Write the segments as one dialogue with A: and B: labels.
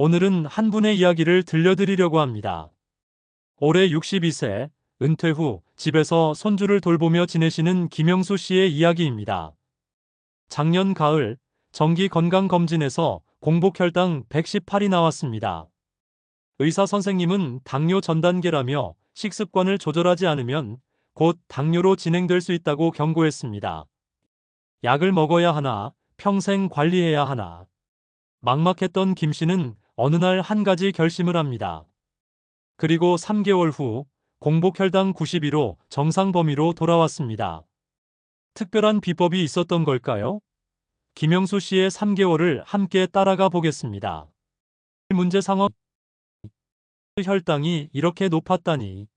A: 오늘은 한 분의 이야기를 들려드리려고 합니다. 올해 62세, 은퇴 후 집에서 손주를 돌보며 지내시는 김영수 씨의 이야기입니다. 작년 가을, 정기 건강검진에서 공복혈당 118이 나왔습니다. 의사 선생님은 당뇨 전 단계라며 식습관을 조절하지 않으면 곧 당뇨로 진행될 수 있다고 경고했습니다. 약을 먹어야 하나, 평생 관리해야 하나. 막막했던 김 씨는 어느 날 한 가지 결심을 합니다. 그리고 3개월 후 공복혈당 92로 정상 범위로 돌아왔습니다. 특별한 비법이 있었던 걸까요? 김영수 씨의 3개월을 함께 따라가 보겠습니다. 문제 상황: 혈당이 이렇게 높았다니.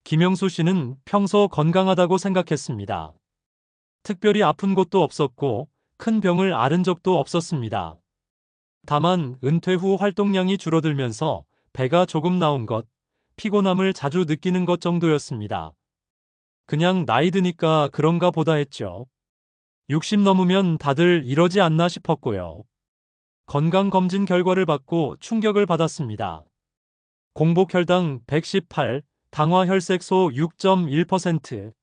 A: 김영수 씨는 평소 건강하다고 생각했습니다. 특별히 아픈 곳도 없었고 큰 병을 앓은 적도 없었습니다. 다만 은퇴 후 활동량이 줄어들면서 배가 조금 나온 것, 피곤함을 자주 느끼는 것 정도였습니다. 그냥 나이 드니까 그런가 보다 했죠. 60 넘으면 다들 이러지 않나 싶었고요. 건강검진 결과를 받고 충격을 받았습니다. 공복혈당 118, 당화혈색소 6.1%.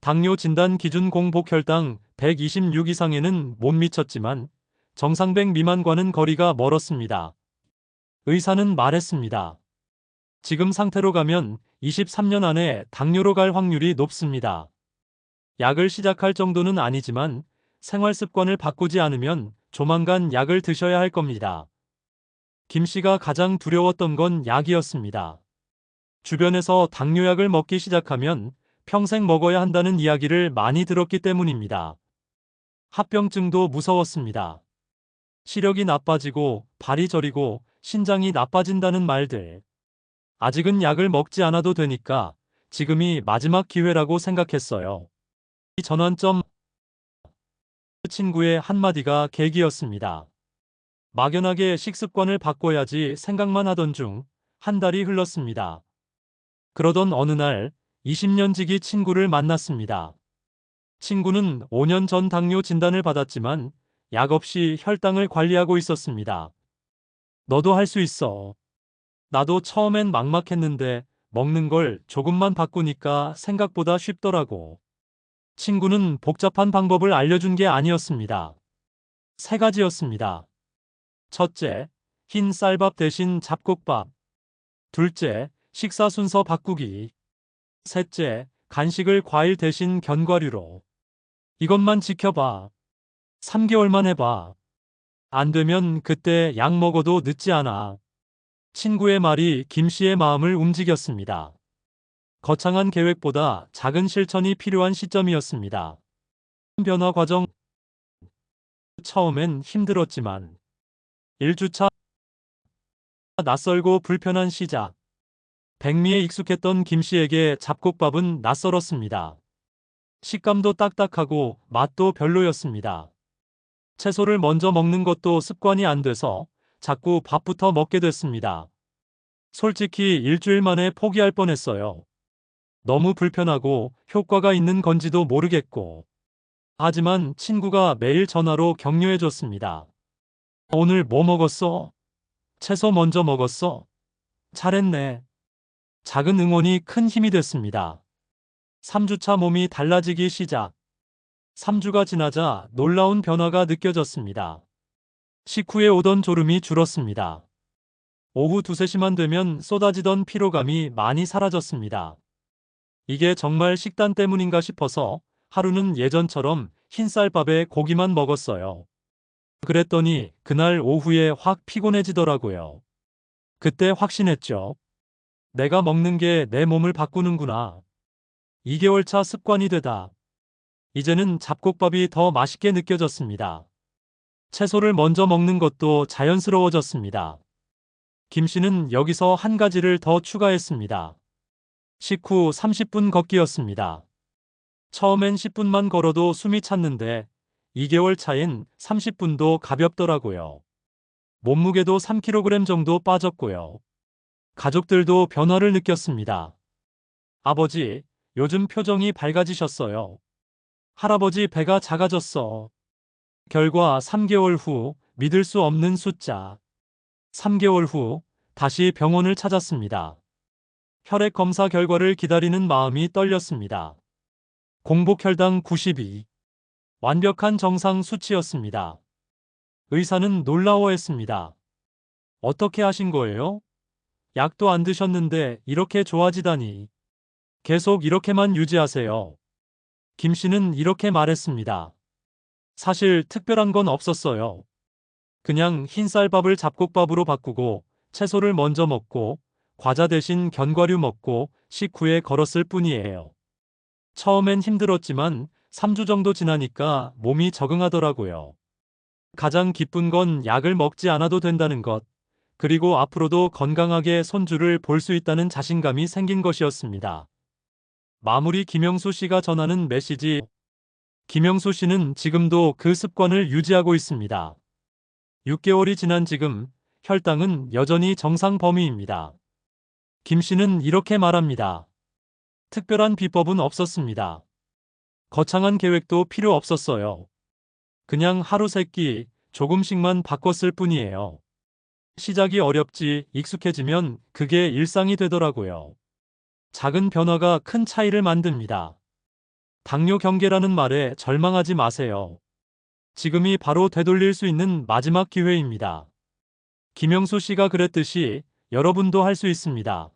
A: 당뇨 진단 기준 공복혈당 126 이상에는 못 미쳤지만 정상 100 미만과는 거리가 멀었습니다. 의사는 말했습니다. 지금 상태로 가면 23년 안에 당뇨로 갈 확률이 높습니다. 약을 시작할 정도는 아니지만 생활 습관을 바꾸지 않으면 조만간 약을 드셔야 할 겁니다. 김 씨가 가장 두려웠던 건 약이었습니다. 주변에서 당뇨약을 먹기 시작하면 평생 먹어야 한다는 이야기를 많이 들었기 때문입니다. 합병증도 무서웠습니다. 시력이 나빠지고 발이 저리고 신장이 나빠진다는 말들. 아직은 약을 먹지 않아도 되니까 지금이 마지막 기회라고 생각했어요. 이 전환점, 친구의 한마디가 계기였습니다. 막연하게 식습관을 바꿔야지 생각만 하던 중 한 달이 흘렀습니다. 그러던 어느 날 20년 지기 친구를 만났습니다. 친구는 5년 전 당뇨 진단을 받았지만 약 없이 혈당을 관리하고 있었습니다. 너도 할 수 있어. 나도 처음엔 막막했는데 먹는 걸 조금만 바꾸니까 생각보다 쉽더라고. 친구는 복잡한 방법을 알려준 게 아니었습니다. 세 가지였습니다. 첫째, 흰 쌀밥 대신 잡곡밥. 둘째, 식사 순서 바꾸기. 셋째, 간식을 과일 대신 견과류로. 이것만 지켜봐. 3개월만 해봐. 안 되면 그때 약 먹어도 늦지 않아. 친구의 말이 김 씨의 마음을 움직였습니다. 거창한 계획보다 작은 실천이 필요한 시점이었습니다. 변화 과정: 처음엔 힘들었지만 1주차 낯설고 불편한 시작. 백미에 익숙했던 김 씨에게 잡곡밥은 낯설었습니다. 식감도 딱딱하고 맛도 별로였습니다. 채소를 먼저 먹는 것도 습관이 안 돼서 자꾸 밥부터 먹게 됐습니다. 솔직히 일주일 만에 포기할 뻔했어요. 너무 불편하고 효과가 있는 건지도 모르겠고. 하지만 친구가 매일 전화로 격려해줬습니다. 오늘 뭐 먹었어? 채소 먼저 먹었어? 잘했네. 작은 응원이 큰 힘이 됐습니다. 3주차 몸이 달라지기 시작. 3주가 지나자 놀라운 변화가 느껴졌습니다. 식후에 오던 졸음이 줄었습니다. 오후 2, 3시만 되면 쏟아지던 피로감이 많이 사라졌습니다. 이게 정말 식단 때문인가 싶어서 하루는 예전처럼 흰쌀밥에 고기만 먹었어요. 그랬더니 그날 오후에 확 피곤해지더라고요. 그때 확신했죠. 내가 먹는 게 내 몸을 바꾸는구나. 2개월 차 습관이 되다. 이제는 잡곡밥이 더 맛있게 느껴졌습니다. 채소를 먼저 먹는 것도 자연스러워졌습니다. 김 씨는 여기서 한 가지를 더 추가했습니다. 식후 30분 걷기였습니다. 처음엔 10분만 걸어도 숨이 찼는데 2개월 차엔 30분도 가볍더라고요. 몸무게도 3kg 정도 빠졌고요. 가족들도 변화를 느꼈습니다. 아버지, 요즘 표정이 밝아지셨어요. 할아버지, 배가 작아졌어. 결과 3개월 후 믿을 수 없는 숫자. 3개월 후 다시 병원을 찾았습니다. 혈액 검사 결과를 기다리는 마음이 떨렸습니다. 공복 혈당 92. 완벽한 정상 수치였습니다. 의사는 놀라워했습니다. 어떻게 하신 거예요? 약도 안 드셨는데 이렇게 좋아지다니. 계속 이렇게만 유지하세요. 김 씨는 이렇게 말했습니다. 사실 특별한 건 없었어요. 그냥 흰쌀밥을 잡곡밥으로 바꾸고 채소를 먼저 먹고 과자 대신 견과류 먹고 식후에 걸었을 뿐이에요. 처음엔 힘들었지만 3주 정도 지나니까 몸이 적응하더라고요. 가장 기쁜 건 약을 먹지 않아도 된다는 것, 그리고 앞으로도 건강하게 손주를 볼 수 있다는 자신감이 생긴 것이었습니다. 마무리. 김영수 씨가 전하는 메시지. 김영수 씨는 지금도 그 습관을 유지하고 있습니다. 6개월이 지난 지금 혈당은 여전히 정상 범위입니다. 김 씨는 이렇게 말합니다. 특별한 비법은 없었습니다. 거창한 계획도 필요 없었어요. 그냥 하루 3끼 조금씩만 바꿨을 뿐이에요. 시작이 어렵지 익숙해지면 그게 일상이 되더라고요. 작은 변화가 큰 차이를 만듭니다. 당뇨 경계라는 말에 절망하지 마세요. 지금이 바로 되돌릴 수 있는 마지막 기회입니다. 김영수 씨가 그랬듯이 여러분도 할 수 있습니다.